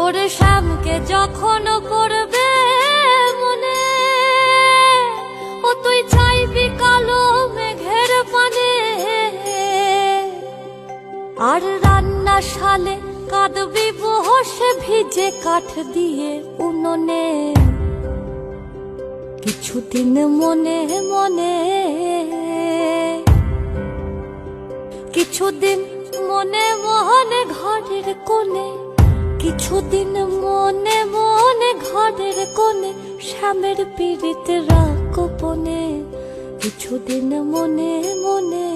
ওরে শ্যামকে যখন পড়বে মনে, ও তুই চাইবি কালো মেঘের পানে, আর রান্না শালে কাঁদবি বসে ভিজে কাঠ দিয়ে উনুনে। কিছুদিন মনে মনে, কিছুদিন মনে মনে ঘরের কোণে, কিছুদিন মনে মনে ঘরের কোণে শ্যামের পীড়িত রাখ গোপনে। কিছুদিন মনে মনে।